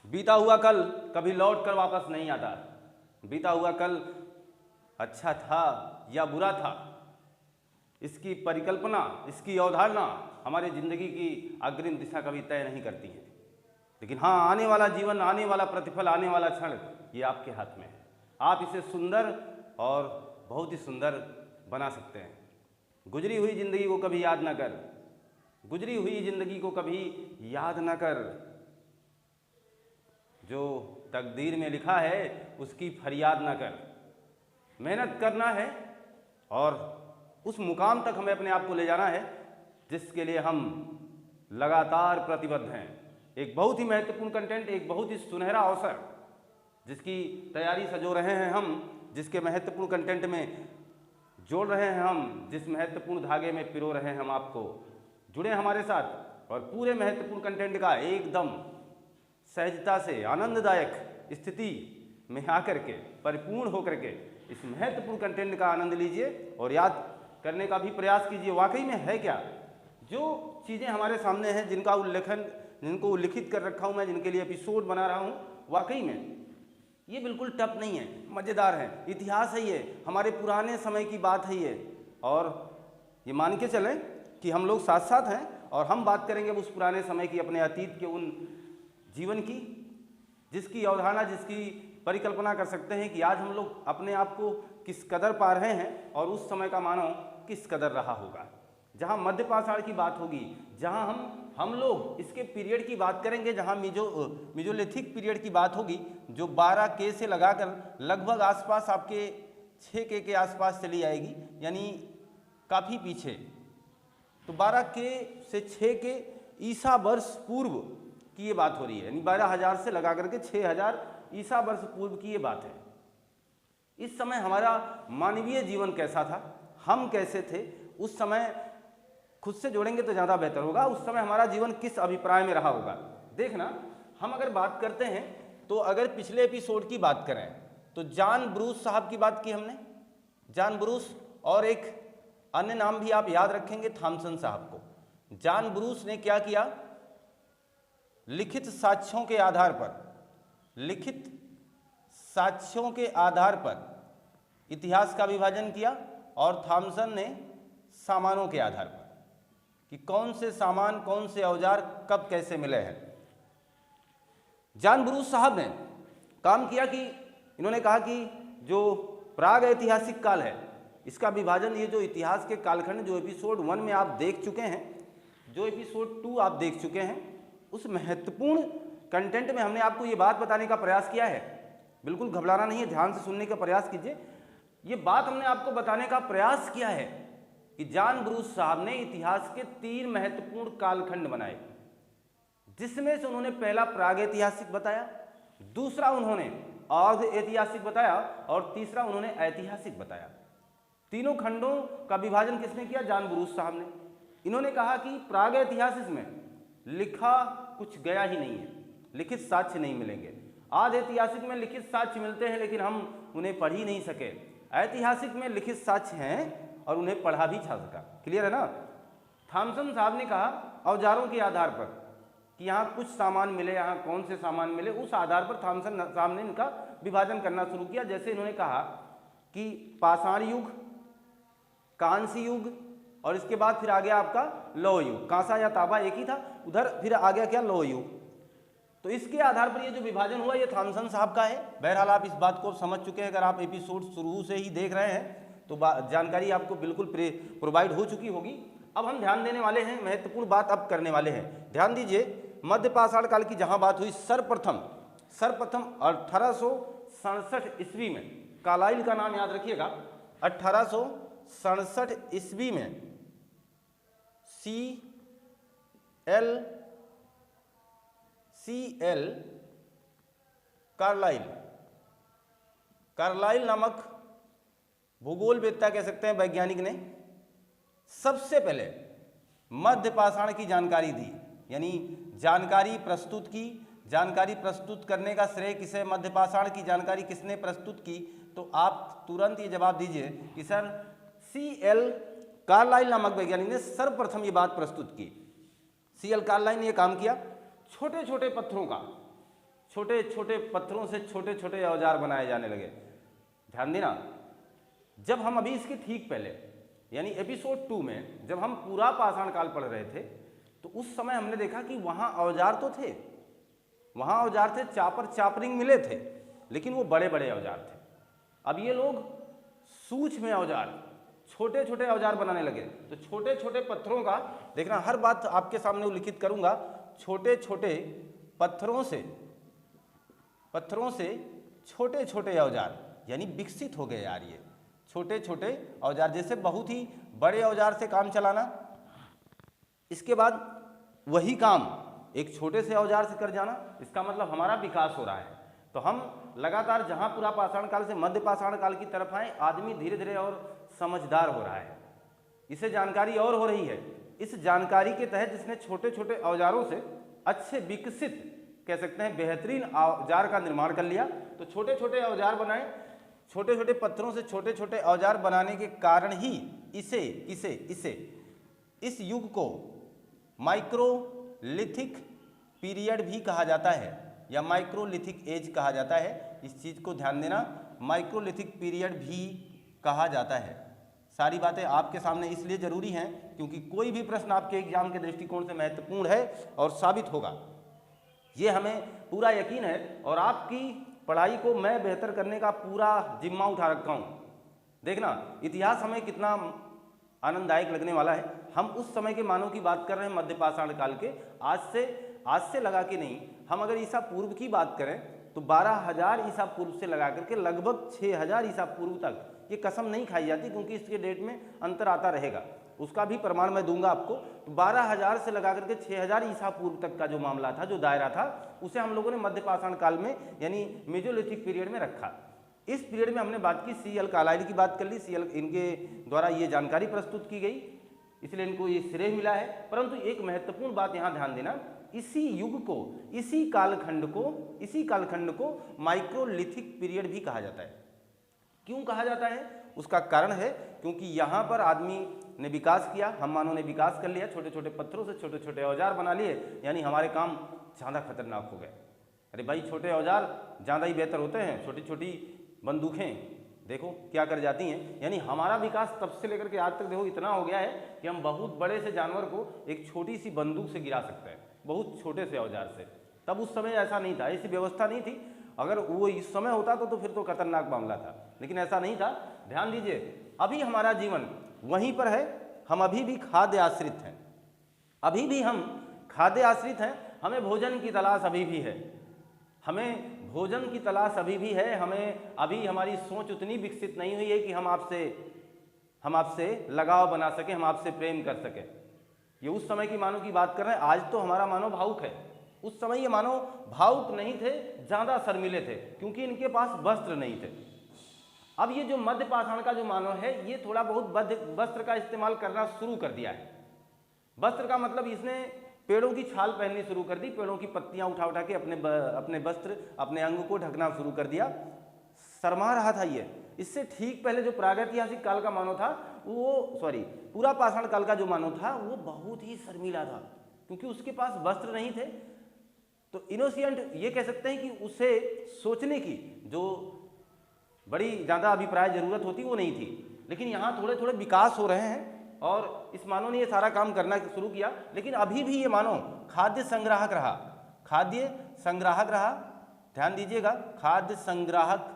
बीता हुआ कल कभी लौट कर वापस नहीं आता। बीता हुआ कल अच्छा था या बुरा था, इसकी परिकल्पना, इसकी अवधारणा हमारी ज़िंदगी की अग्रिम दिशा कभी तय नहीं करती है। लेकिन हाँ, आने वाला जीवन, आने वाला प्रतिफल, आने वाला क्षण ये आपके हाथ में है। आप इसे सुंदर और बहुत ही सुंदर बना सकते हैं। गुजरी हुई ज़िंदगी को कभी याद न कर, गुजरी हुई ज़िंदगी को कभी याद न कर। जो तकदीर में लिखा है उसकी फरियाद न कर। मेहनत करना है और उस मुकाम तक हमें अपने आप को ले जाना है जिसके लिए हम लगातार प्रतिबद्ध हैं। एक बहुत ही महत्वपूर्ण कंटेंट, एक बहुत ही सुनहरा अवसर जिसकी तैयारी सजो रहे हैं हम, जिसके महत्वपूर्ण कंटेंट में जोड़ रहे हैं हम, जिस महत्वपूर्ण धागे में पिरो रहे हैं हम आपको। जुड़े हमारे साथ और पूरे महत्वपूर्ण कंटेंट का एकदम सहजता से, आनंददायक स्थिति में आकर के, परिपूर्ण होकर के इस महत्वपूर्ण कंटेंट का आनंद लीजिए और याद करने का भी प्रयास कीजिए। वाकई में है क्या? जो चीज़ें हमारे सामने हैं, जिनको उल्लिखित कर रखा हूँ मैं, जिनके लिए एपिसोड बना रहा हूँ, वाकई में ये बिल्कुल टफ नहीं है, मज़ेदार है। इतिहास है ये, हमारे पुराने समय की बात है ये। और ये मान के चलें कि हम लोग साथ साथ हैं और हम बात करेंगे उस पुराने समय की, अपने अतीत के उन जीवन की, जिसकी अवधारणा, जिसकी परिकल्पना कर सकते हैं कि आज हम लोग अपने आप को किस कदर पा रहे हैं और उस समय का मानव किस कदर रहा होगा। जहाँ मध्य पाषाण की बात होगी, जहाँ हम लोग इसके पीरियड की बात करेंगे, जहाँ मिजोलिथिक पीरियड की बात होगी, जो 12K से लगाकर लगभग आसपास आपके 6K के आसपास चली आएगी, यानी काफ़ी पीछे। तो 12K से 6K ईसा वर्ष पूर्व की ये बात हो रही है, यानी 12,000 से लगा करके 6,000 ईसा वर्ष पूर्व की ये बात है। इस समय हमारा मानवीय जीवन कैसा था, हम कैसे थे उस समय, खुद से जोड़ेंगे तो ज़्यादा बेहतर होगा। उस समय हमारा जीवन किस अभिप्राय में रहा होगा। देखना, हम अगर बात करते हैं तो अगर पिछले एपिसोड की बात करें तो जॉन ब्रूस साहब की बात की हमने, जॉन ब्रूस, और एक अन्य नाम भी आप याद रखेंगे, थॉमसन साहब को। जॉन ब्रूस ने क्या किया? लिखित साक्ष्यों के आधार पर, लिखित साक्ष्यों के आधार पर इतिहास का विभाजन किया, और थॉमसन ने सामानों के आधार पर कि कौन से सामान, कौन से औजार कब कैसे मिले हैं। जॉन ब्रूस साहब ने काम किया कि इन्होंने कहा कि जो प्राग ऐतिहासिक काल है, इसका विभाजन, ये जो इतिहास के कालखंड जो एपिसोड 1 में आप देख चुके हैं, जो एपिसोड 2 आप देख चुके हैं, उस महत्वपूर्ण कंटेंट में हमने आपको ये बात बताने का प्रयास किया है। बिल्कुल घबराना नहीं है, ध्यान से सुनने का प्रयास कीजिए। ये बात हमने आपको बताने का प्रयास किया है कि जॉन ब्रूस साहब ने इतिहास के 3 महत्वपूर्ण कालखंड बनाए, जिसमें से उन्होंने पहला प्रागैतिहासिक बताया, दूसरा उन्होंने अर्ध ऐतिहासिक बताया और तीसरा उन्होंने ऐतिहासिक बताया। तीनों खंडों का विभाजन किसने किया? जॉन ब्रूस साहब ने। इन्होंने कहा कि प्रागैतिहासिक में लिखा कुछ गया ही नहीं है, लिखित साक्ष्य नहीं मिलेंगे। आज ऐतिहासिक में लिखित साक्ष्य मिलते हैं लेकिन हम उन्हें पढ़ ही नहीं सके। ऐतिहासिक में लिखित साक्ष्य हैं और उन्हें पढ़ा भी जा सका। क्लियर है ना? थॉमसन साहब ने कहा औजारों के आधार पर कि यहाँ कुछ सामान मिले, यहाँ कौन से सामान मिले, उस आधार पर थॉमसन साहब ने इनका विभाजन करना शुरू किया। जैसे इन्होंने कहा कि पाषाण युग, कांस्य युग, और इसके बाद फिर आ गया आपका लौह युग। कांसा या तांबा एक ही था, उधर फिर आ गया क्या? लौह युग। तो इसके आधार पर ये जो विभाजन हुआ ये थॉमसन साहब का है। बहरहाल आप इस बात को समझ चुके हैं, अगर आप एपिसोड शुरू से ही देख रहे हैं तो जानकारी आपको बिल्कुल प्रोवाइड हो चुकी होगी। अब हम ध्यान देने वाले हैं, महत्वपूर्ण बात अब करने वाले हैं। ध्यान दीजिए, मध्य पाषाण काल की जहां बात हुई, सर्वप्रथम 1867 ईस्वी में, कार्लाइल का नाम याद रखिएगा, 1867 ईस्वी में CL कार्लाइल नामक भूगोलवेत्ता कह सकते हैं, वैज्ञानिक ने सबसे पहले मध्य पाषाण की जानकारी दी, यानी जानकारी प्रस्तुत की। जानकारी प्रस्तुत करने का श्रेय किसे? मध्य पाषाण की जानकारी किसने प्रस्तुत की? तो आप तुरंत ये जवाब दीजिए कि सर CL कार्लाइल नामक वैज्ञानिक ने सर्वप्रथम ये बात प्रस्तुत की। CL कार्लाइल ने ये काम किया, छोटे छोटे छोटे छोटे पत्थरों से छोटे छोटे औजार बनाए जाने लगे। ध्यान देना, जब हम अभी इसके ठीक पहले यानी एपिसोड 2 में जब हम पूरा पाषाण काल पढ़ रहे थे तो उस समय हमने देखा कि वहाँ औजार तो थे, वहाँ औजार थे, चापर चापरिंग मिले थे, लेकिन वो बड़े बड़े औजार थे। अब ये लोग सूक्ष्म औजार, छोटे छोटे औजार बनाने लगे। तो छोटे छोटे पत्थरों का देखना, हर बात आपके सामने उल्लिखित करूंगा। छोटे छोटे पत्थरों से छोटे छोटे औजार यानी विकसित हो गए यार। ये छोटे छोटे औजार, जैसे बहुत ही बड़े औजार से काम चलाना, इसके बाद वही काम एक छोटे से औजार से कर जाना, इसका मतलब हमारा विकास हो रहा है। तो हम लगातार जहाँ पूरा पाषाण काल से मध्य पाषाण काल की तरफ आए, आदमी धीरे धीरे और समझदार हो रहा है, इसे जानकारी और हो रही है। इस जानकारी के तहत जिसने छोटे छोटे औजारों से अच्छे विकसित, कह सकते हैं बेहतरीन औजार का निर्माण कर लिया। तो छोटे छोटे औजार बनाए, छोटे छोटे पत्थरों से छोटे छोटे औजार बनाने के कारण ही इस युग को माइक्रोलिथिक पीरियड भी कहा जाता है या माइक्रोलिथिक एज कहा जाता है। इस चीज़ को ध्यान देना, माइक्रोलिथिक पीरियड भी कहा जाता है। सारी बातें आपके सामने इसलिए ज़रूरी हैं क्योंकि कोई भी प्रश्न आपके एग्जाम के दृष्टिकोण से महत्वपूर्ण है और साबित होगा, ये हमें पूरा यकीन है। और आपकी पढ़ाई को मैं बेहतर करने का पूरा जिम्मा उठा रखा हूँ। देखना, इतिहास हमें कितना आनंददायक लगने वाला है। हम उस समय के मानव की बात कर रहे हैं, मध्य पाषाण काल के। आज से लगा के नहीं, हम अगर ईसा पूर्व की बात करें तो 12,000 ईसा पूर्व से लगा करके लगभग 6,000 ईसा पूर्व तक, ये कसम नहीं खाई जाती क्योंकि इसके डेट में अंतर आता रहेगा, उसका भी प्रमाण मैं दूंगा आपको। तो 12,000 से लगा करके 6,000 ईसा पूर्व तक का जो मामला था, जो दायरा था, उसे हम लोगों ने मध्य पाषाण काल में यानी मेजोलिथिक पीरियड में रखा। इस पीरियड में हमने बात की, C.L. कार्लाइल की बात कर ली। C.L. इनके द्वारा ये जानकारी प्रस्तुत की गई, इसलिए इनको ये श्रेय मिला है। परंतु एक महत्वपूर्ण बात यहाँ ध्यान देना, इसी युग को, इसी कालखंड को माइक्रोलिथिक पीरियड भी कहा जाता है। क्यों कहा जाता है? उसका कारण है क्योंकि यहाँ पर आदमी ने विकास किया, हम मानव ने विकास कर लिया, छोटे छोटे पत्थरों से छोटे छोटे औजार बना लिए, यानी हमारे काम ज़्यादा खतरनाक हो गए। अरे भाई, छोटे औजार ज़्यादा ही बेहतर होते हैं, छोटी छोटी बंदूकें देखो क्या कर जाती हैं। यानी हमारा विकास तब से लेकर के आज तक देखो इतना हो गया है कि हम बहुत बड़े से जानवर को एक छोटी सी बंदूक से गिरा सकते हैं, बहुत छोटे से औजार से। तब उस समय ऐसा नहीं था, ऐसी व्यवस्था नहीं थी। अगर वो इस समय होता तो फिर तो खतरनाक मामला था, लेकिन ऐसा नहीं था। ध्यान दीजिए, अभी हमारा जीवन वहीं पर है, हम अभी भी खाद्य आश्रित हैं, अभी भी हम खाद्य आश्रित हैं। हमें भोजन की तलाश अभी भी है, हमें भोजन की तलाश अभी भी है। हमें अभी हमारी सोच उतनी विकसित नहीं हुई है कि हम आपसे लगाव बना सकें, हम आपसे प्रेम कर सकें। ये उस समय की मानव की बात कर रहे हैं। आज तो हमारा मानव भावुक है, उस समय ये मानव भावुक नहीं थे, ज़्यादा शर्मीले थे क्योंकि इनके पास वस्त्र नहीं थे। अब ये जो मध्य पाषाण का जो मानव है, ये थोड़ा बहुत वस्त्र का इस्तेमाल करना शुरू कर दिया है। वस्त्र का मतलब इसने पेड़ों की छाल पहननी शुरू कर दी, पेड़ों की पत्तियां उठा उठा के अपने वस्त्र, अपने अंग को ढकना शुरू कर दिया। शर्मा रहा था ये। इससे ठीक पहले जो प्रागैतिहासिक काल का मानव था, पूरा पाषाण काल का जो मानव था, वो बहुत ही शर्मीला था क्योंकि उसके पास वस्त्र नहीं थे। तो इनोसेंट ये कह सकते हैं कि उसे सोचने की जो बड़ी ज़्यादा अभिप्राय जरूरत होती वो नहीं थी। लेकिन यहाँ थोड़े थोड़े विकास हो रहे हैं और इस मानव ने ये सारा काम करना शुरू किया। लेकिन अभी भी ये मानव खाद्य संग्राहक रहा। ध्यान दीजिएगा, खाद्य संग्राहक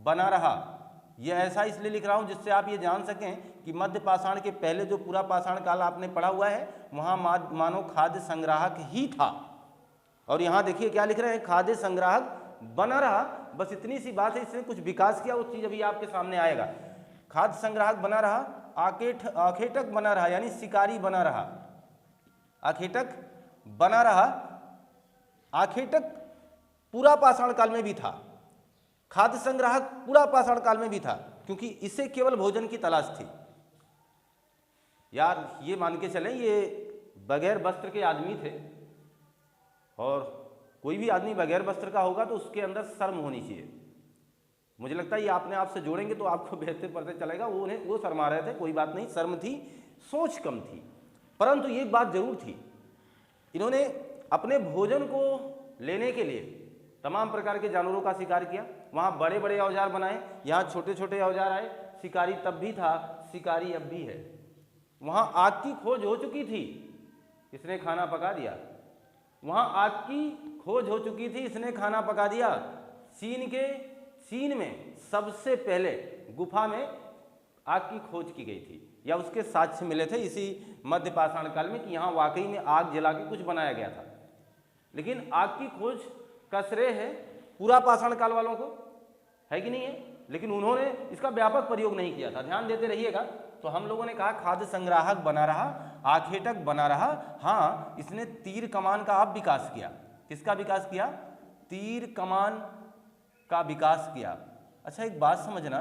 बना रहा। यह ऐसा इसलिए लिख रहा हूँ जिससे आप ये जान सकें कि मध्य पाषाण के पहले जो पूरा पाषाण काल आपने पढ़ा हुआ है, वहाँ मानव खाद्य संग्राहक ही था। और यहाँ देखिए क्या लिख रहे हैं, खाद्य संग्राहक बना रहा। बस इतनी सी बात है, इसने कुछ विकास किया, वो चीज़ अभी आपके सामने आएगा। खाद्य संग्राहक बना रहा, आखेटक बना रहा, यानी शिकारी बना रहा। आखेटक बना रहा। आखेटक पूरा पाषाण काल में भी था, खाद्य संग्राहक पूरा पाषाण काल में भी था, क्योंकि इसे केवल भोजन की तलाश थी। यार ये मान के चलें, ये बगैर वस्त्र के आदमी थे, और कोई भी आदमी बगैर वस्त्र का होगा तो उसके अंदर शर्म होनी चाहिए। मुझे लगता है ये आपने आपसे जोड़ेंगे तो आपको बेहतर पता चलेगा। वो शर्मा रहे थे, कोई बात नहीं, शर्म थी, सोच कम थी। परंतु एक बात जरूर थी, इन्होंने अपने भोजन को लेने के लिए तमाम प्रकार के जानवरों का शिकार किया। वहाँ बड़े बड़े औजार बनाए, यहाँ छोटे छोटे औजार आए। शिकारी तब भी था, शिकारी अब भी है। वहाँ आग की खोज हो चुकी थी, इसने खाना पका दिया। वहाँ आग की खोज हो चुकी थी, इसने खाना पका दिया। चीन में सबसे पहले गुफा में आग की खोज की गई थी, या उसके साक्ष्य मिले थे इसी मध्य पाषाण काल में कि यहाँ वाकई में आग जला के कुछ बनाया गया था। लेकिन आग की खोज का श्रेय है पूरा पाषाण काल वालों को, है कि नहीं है? लेकिन उन्होंने इसका व्यापक प्रयोग नहीं किया था। ध्यान देते रहिएगा। तो हम लोगों ने कहा खाद्य संग्राहक बना रहा, आखेटक बना रहा। हाँ, इसने तीर कमान का अब विकास किया। किसका विकास किया? तीर कमान का विकास किया। अच्छा, एक बात समझना,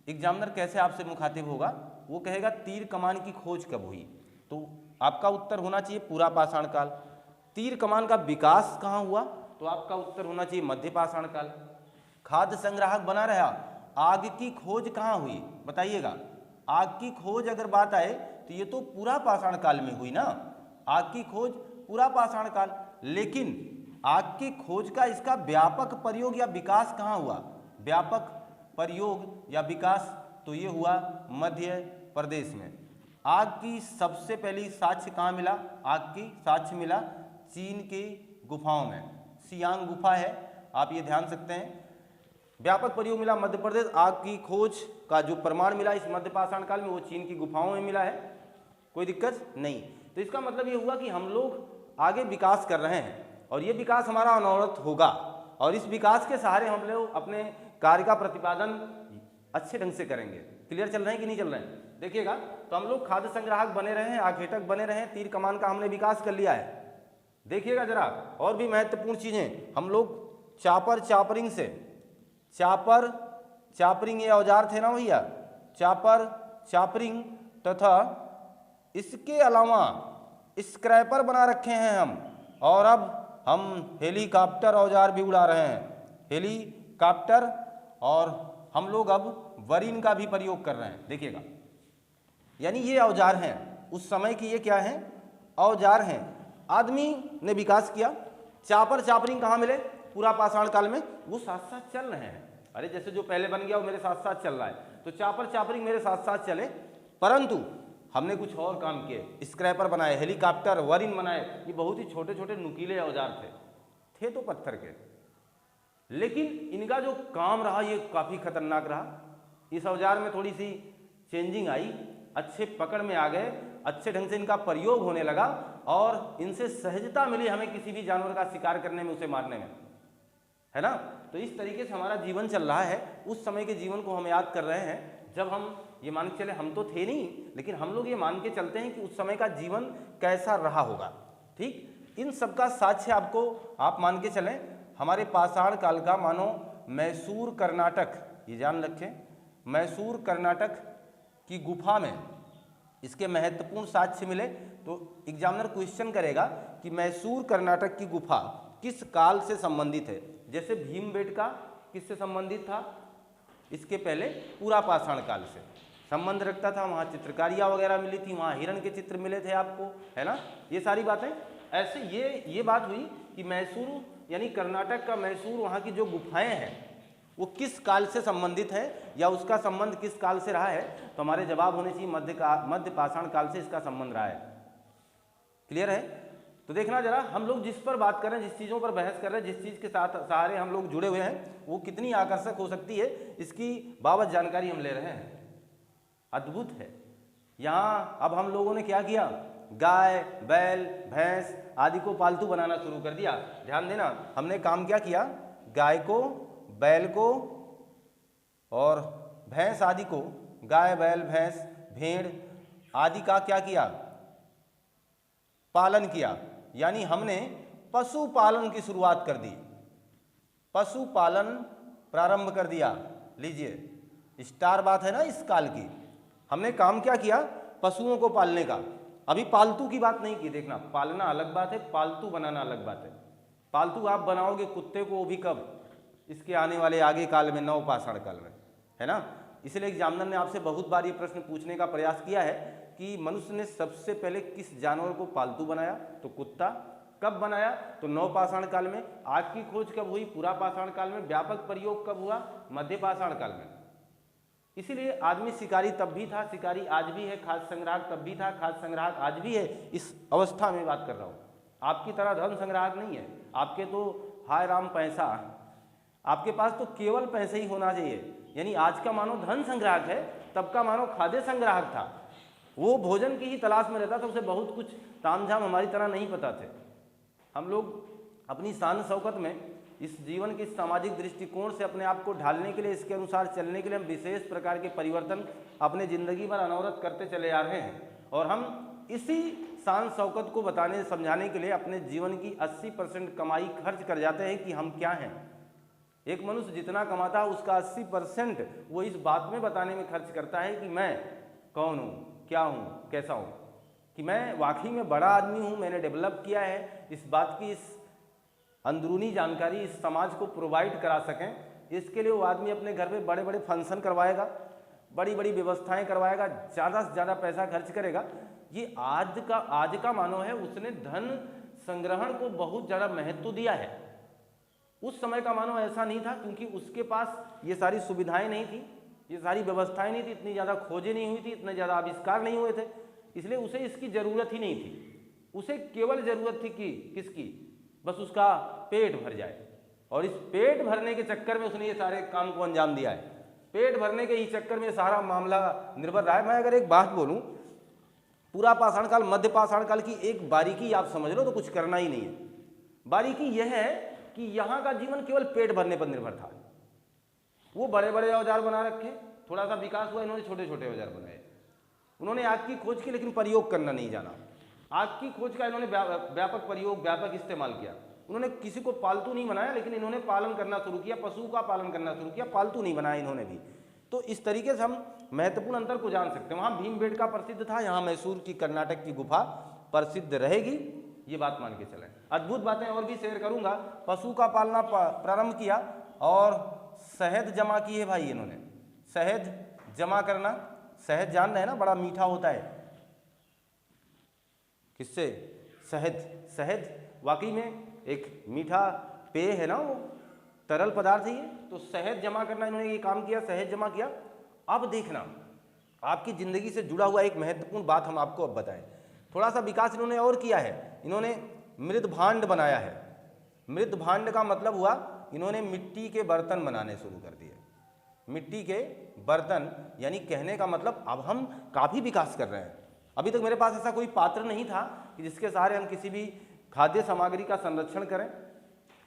एग्जामिनर कैसे आपसे मुखातिब होगा? वो कहेगा तीर कमान की खोज कब हुई, तो आपका उत्तर होना चाहिए पूरा पाषाण काल। तीर कमान का विकास कहाँ हुआ, तो आपका उत्तर होना चाहिए मध्य पाषाण काल। खाद्य संग्राहक बना रहा, आग की खोज कहाँ हुई, बताइएगा। आग की खोज अगर बात आए तो ये तो पूरा पाषाण काल में हुई ना, आग की खोज पूरा पाषाण काल। लेकिन आग की खोज का इसका व्यापक प्रयोग या विकास कहाँ हुआ? व्यापक प्रयोग या विकास तो ये हुआ मध्य प्रदेश में। आग की सबसे पहली साक्ष्य कहाँ मिला? आग की साक्ष्य मिला चीन की गुफाओं में। सियांग गुफा है, आप ये ध्यान सकते हैं। व्यापक प्रयोग मिला मध्य प्रदेश। आग की खोज का जो प्रमाण मिला इस मध्य पाषाण काल में, वो चीन की गुफाओं में मिला है। कोई दिक्कत नहीं। तो इसका मतलब ये हुआ कि हम लोग आगे विकास कर रहे हैं, और ये विकास हमारा अनवरत होगा, और इस विकास के सहारे हम लोग अपने कार्य का प्रतिपादन अच्छे ढंग से करेंगे। क्लियर चल रहे हैं कि नहीं चल रहे हैं? देखिएगा, तो हम लोग खाद्य संग्राहक बने रहे हैं, आखेटक बने रहे हैं, तीर कमान का हमने विकास कर लिया है। देखिएगा जरा, और भी महत्वपूर्ण चीजें हम लोग चापर चापरिंग से, चापर चापरिंग ये औजार थे ना भैया, चापर चापरिंग तथा इसके अलावा स्क्रैपर बना रखे हैं हम, और अब हम हेलीकॉप्टर औजार भी उड़ा रहे हैं, हेलीकॉप्टर, और हम लोग अब वरीन का भी प्रयोग कर रहे हैं। देखिएगा, यानी ये औजार हैं, उस समय की ये क्या हैं? औजार हैं। आदमी ने विकास किया। चापर चापरिंग कहाँ मिले? पूरा पाषाण काल में। वो साथ साथ चल रहे हैं। अरे जैसे जो पहले बन गया वो मेरे साथ साथ चल रहा है, तो चापर चापरिंग मेरे साथ साथ चले, परंतु हमने कुछ और काम किए। स्क्रैपर बनाए, हेलीकॉप्टर, वरीन बनाए। ये बहुत ही छोटे छोटे नुकीले औजार थे तो पत्थर के, लेकिन इनका जो काम रहा ये काफ़ी खतरनाक रहा। इस औजार में थोड़ी सी चेंजिंग आई, अच्छे पकड़ में आ गए, अच्छे ढंग से इनका प्रयोग होने लगा, और इनसे सहजता मिली हमें किसी भी जानवर का शिकार करने में, उसे मारने में, है ना। तो इस तरीके से हमारा जीवन चल रहा है। उस समय के जीवन को हम याद कर रहे हैं, जब हम ये मान के चले, हम तो थे नहीं, लेकिन हम लोग ये मान के चलते हैं कि उस समय का जीवन कैसा रहा होगा। ठीक, इन सब का साक्ष्य आपको आप मान के चलें। हमारे पाषाण काल का मानो मैसूर कर्नाटक, ये जान रखें, मैसूर कर्नाटक की गुफा में इसके महत्वपूर्ण साक्ष्य मिले। तो एग्जामिनर क्वेश्चन करेगा कि मैसूर कर्नाटक की गुफा किस काल से संबंधित है। जैसे भीमबेटका किससे संबंधित था? इसके पहले पूरा पाषाण काल से संबंध रखता था। वहाँ चित्रकारियाँ वगैरह मिली थी, वहाँ हिरण के चित्र मिले थे आपको, है ना। ये सारी बातें ऐसे ये बात हुई कि मैसूर यानी कर्नाटक का मैसूर, वहाँ की जो गुफाएं हैं वो किस काल से संबंधित है, या उसका संबंध किस काल से रहा है। तो हमारे जवाब होने चाहिए मध्य पाषाण काल से इसका संबंध रहा है। क्लियर है? तो देखना जरा, हम लोग जिस पर बात कर रहे हैं, जिस चीज़ों पर बहस कर रहे हैं, जिस चीज़ के साथ सहारे हम लोग जुड़े हुए हैं, वो कितनी आकर्षक हो सकती है, इसकी बाबत जानकारी हम ले रहे हैं। अद्भुत है। यहाँ अब हम लोगों ने क्या किया? गाय, बैल, भैंस आदि को पालतू बनाना शुरू कर दिया। ध्यान देना, हमने काम क्या किया? गाय को, बैल को और भैंस आदि को, गाय, बैल, भैंस, भेड़ आदि का क्या किया? पालन किया। यानी हमने पशुपालन की शुरुआत कर दी, पशुपालन प्रारंभ कर दिया। लीजिए, स्टार बात है ना इस काल की। हमने काम क्या किया? पशुओं को पालने का। अभी पालतू की बात नहीं की। देखना, पालना अलग बात है, पालतू बनाना अलग बात है। पालतू आप बनाओगे कुत्ते को, वो भी कब? इसके आने वाले आगे काल में, नव पाषाण काल में, है ना। इसलिए एग्जामिनर ने आपसे बहुत बार ये प्रश्न पूछने का प्रयास किया है कि मनुष्य ने सबसे पहले किस जानवर को पालतू बनाया? तो कुत्ता। कब बनाया? तो नवपाषाण काल में। आग की खोज कब हुई? पुरापाषाण काल में। व्यापक प्रयोग कब हुआ? मध्यपाषाण काल में। इसीलिए आदमी शिकारी तब भी था, शिकारी आज भी है, खाद्य संग्राहक तब भी था, खाद्य संग्राहक आज भी है। इस अवस्था में बात कर रहा हूँ। आपकी तरह धन संग्राहक नहीं है। आपके तो हाय राम पैसा, आपके पास तो केवल पैसे ही होना चाहिए। यानी आज का मानव धन संग्राहक है, तब का मानव खाद्य संग्राहक था। वो भोजन की ही तलाश में रहता था, उसे बहुत कुछ तामझाम हमारी तरह नहीं पता थे। हम लोग अपनी शान शौकत में इस जीवन के सामाजिक दृष्टिकोण से अपने आप को ढालने के लिए, इसके अनुसार चलने के लिए हम विशेष प्रकार के परिवर्तन अपने ज़िंदगी भर अनवरत करते चले आ रहे हैं। और हम इसी शान शौकत को बताने समझाने के लिए अपने जीवन की 80% कमाई खर्च कर जाते हैं कि हम क्या हैं। एक मनुष्य जितना कमाता है उसका 80% वो इस बात में बताने में खर्च करता है कि मैं कौन हूँ, क्या हूँ, कैसा हूँ, कि मैं वाकई में बड़ा आदमी हूँ, मैंने डेवलप किया है। इस बात की, इस अंदरूनी जानकारी इस समाज को प्रोवाइड करा सकें, इसके लिए वो आदमी अपने घर में बड़े बड़े फंक्शन करवाएगा, बड़ी बड़ी व्यवस्थाएं करवाएगा, ज़्यादा से ज़्यादा पैसा खर्च करेगा। ये आज का मानव है, उसने धन संग्रहण को बहुत ज़्यादा महत्व दिया है। उस समय का मानव ऐसा नहीं था, क्योंकि उसके पास ये सारी सुविधाएं नहीं थी, ये सारी व्यवस्थाएं नहीं थी, इतनी ज़्यादा खोजें नहीं हुई थी, इतने ज़्यादा आविष्कार नहीं हुए थे, इसलिए उसे इसकी ज़रूरत ही नहीं थी। उसे केवल ज़रूरत थी कि किसकी? बस उसका पेट भर जाए। और इस पेट भरने के चक्कर में उसने ये सारे काम को अंजाम दिया है। पेट भरने के ही चक्कर में सारा मामला निर्भर रहा है। मैं अगर एक बात बोलूं, पूरा पाषाण काल, मध्य पाषाण काल की एक बारीकी आप समझ लो तो कुछ करना ही नहीं है। बारीकी यह है कि यहाँ का जीवन केवल पेट भरने पर निर्भर था। वो बड़े बड़े औजार बना रखे, थोड़ा सा विकास हुआ, इन्होंने छोटे छोटे औजार बनाए। उन्होंने आग की खोज की, लेकिन प्रयोग करना नहीं जाना। आग की खोज का इन्होंने व्यापक प्रयोग, व्यापक इस्तेमाल किया। उन्होंने किसी को पालतू नहीं बनाया, लेकिन इन्होंने पालन करना शुरू किया, पशु का पालन करना शुरू किया, पालतू नहीं बनाया इन्होंने भी। तो इस तरीके से हम महत्वपूर्ण अंतर को जान सकते हैं। वहाँ भीमबेटका प्रसिद्ध था, यहाँ मैसूर की कर्नाटक की गुफा प्रसिद्ध रहेगी, ये बात मान के चलें। अद्भुत बातें और भी शेयर करूँगा। पशु का पालना प्रारंभ किया और शहद जमा की है भाई इन्होंने। शहद जमा करना, शहद जान रहे हैं ना, बड़ा मीठा होता है। किससे? शहद। शहद वाकई में एक मीठा पेय है ना, वो तरल पदार्थ है ये। तो शहद जमा करना इन्होंने ये काम किया, शहद जमा किया। अब देखना, आपकी ज़िंदगी से जुड़ा हुआ एक महत्वपूर्ण बात हम आपको अब बताएं। थोड़ा सा विकास इन्होंने और किया है, इन्होंने मृद भांड बनाया है। मृद भांड का मतलब हुआ इन्होंने मिट्टी के बर्तन बनाने शुरू कर दिए। मिट्टी के बर्तन, यानी कहने का मतलब अब हम काफ़ी विकास कर रहे हैं। अभी तक मेरे पास ऐसा कोई पात्र नहीं था कि जिसके सहारे हम किसी भी खाद्य सामग्री का संरक्षण करें,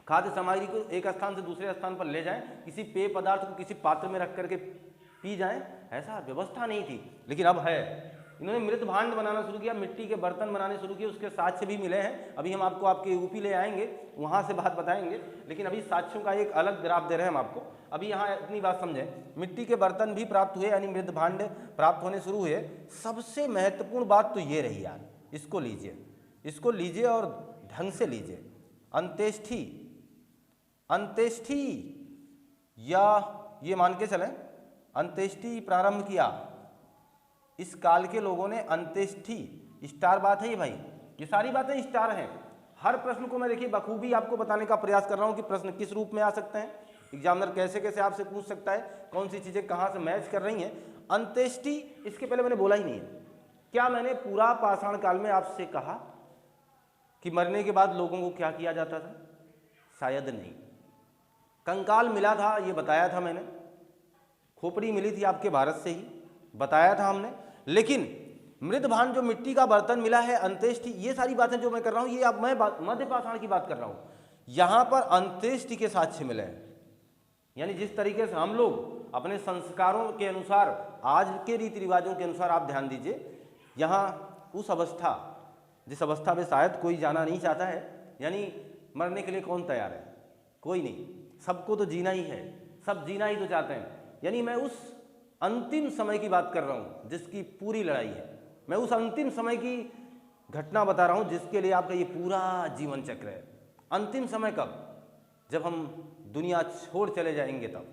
खाद्य सामग्री को एक स्थान से दूसरे स्थान पर ले जाएं, किसी पेय पदार्थ को किसी पात्र में रख करके पी जाएं, ऐसा व्यवस्था नहीं थी। लेकिन अब है। इन्होंने मृत भांड बनाना शुरू किया, मिट्टी के बर्तन बनाने शुरू किए। उसके साक्ष्य भी मिले हैं। अभी हम आपको आपके यूपी ले आएंगे, वहाँ से बात बताएंगे, लेकिन अभी साक्ष्यों का एक अलग ग्राफ दे रहे हैं हम आपको। अभी यहाँ इतनी बात समझें, मिट्टी के बर्तन भी प्राप्त हुए, यानी मृत भांड प्राप्त होने शुरू हुए। सबसे महत्वपूर्ण बात तो ये रही यार, इसको लीजिए, इसको लीजिए और ढंग से लीजिए। अंत्येष्टि, अंत्येष्टि या ये मान के चलें अंत्येष्टि प्रारंभ किया। इस काल के लोगों ने अंत्येष्टि, स्टार बात है ये भाई, ये सारी बातें स्टार हैं। हर प्रश्न को मैं देखिए बखूबी आपको बताने का प्रयास कर रहा हूँ कि प्रश्न किस रूप में आ सकते हैं, एग्जामिनर कैसे कैसे आपसे पूछ सकता है, कौन सी चीज़ें कहाँ से मैच कर रही हैं। अंत्येष्टि, इसके पहले मैंने बोला ही नहीं है। क्या मैंने पूरा पाषाण काल में आपसे कहा कि मरने के बाद लोगों को क्या किया जाता था? शायद नहीं। कंकाल मिला था, ये बताया था मैंने। खोपड़ी मिली थी आपके भारत से ही, बताया था हमने। लेकिन मृद भांड, जो मिट्टी का बर्तन मिला है, अंत्येष्टि, ये सारी बातें जो मैं कर रहा हूँ, ये अब मैं मध्य पाषाण की बात कर रहा हूँ। यहाँ पर अंत्येष्टि के साक्ष्य मिले हैं। यानी जिस तरीके से हम लोग अपने संस्कारों के अनुसार, आज के रीति रिवाजों के अनुसार, आप ध्यान दीजिए, यहाँ उस अवस्था, जिस अवस्था में शायद कोई जाना नहीं चाहता है, यानी मरने के लिए कौन तैयार है? कोई नहीं। सबको तो जीना ही है, सब जीना ही तो चाहते हैं। यानी मैं उस अंतिम समय की बात कर रहा हूँ जिसकी पूरी लड़ाई है। मैं उस अंतिम समय की घटना बता रहा हूँ जिसके लिए आपका ये पूरा जीवन चक्र है। अंतिम समय कब? जब हम दुनिया छोड़ चले जाएंगे, तब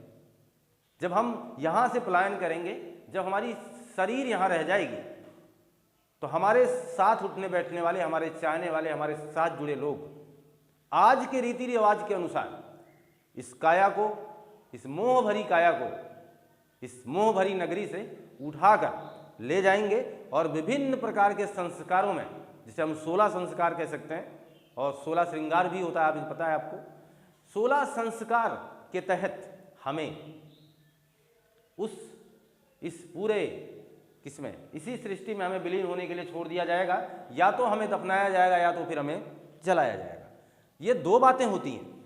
जब हम यहाँ से पलायन करेंगे, जब हमारी शरीर यहाँ रह जाएगी, तो हमारे साथ उठने बैठने वाले, हमारे चाहने वाले, हमारे साथ जुड़े लोग आज के रीति रिवाज के अनुसार इस काया को, इस मोह भरी काया को, इस मोह भरी नगरी से उठाकर ले जाएंगे और विभिन्न प्रकार के संस्कारों में, जिसे हम 16 संस्कार कह सकते हैं और 16 श्रृंगार भी होता है, अभी पता है आपको। 16 संस्कार के तहत हमें इस पूरे किसमें, इसी सृष्टि में हमें विलीन होने के लिए छोड़ दिया जाएगा, या तो हमें दफनाया जाएगा या तो फिर हमें जलाया जाएगा। ये दो बातें होती हैं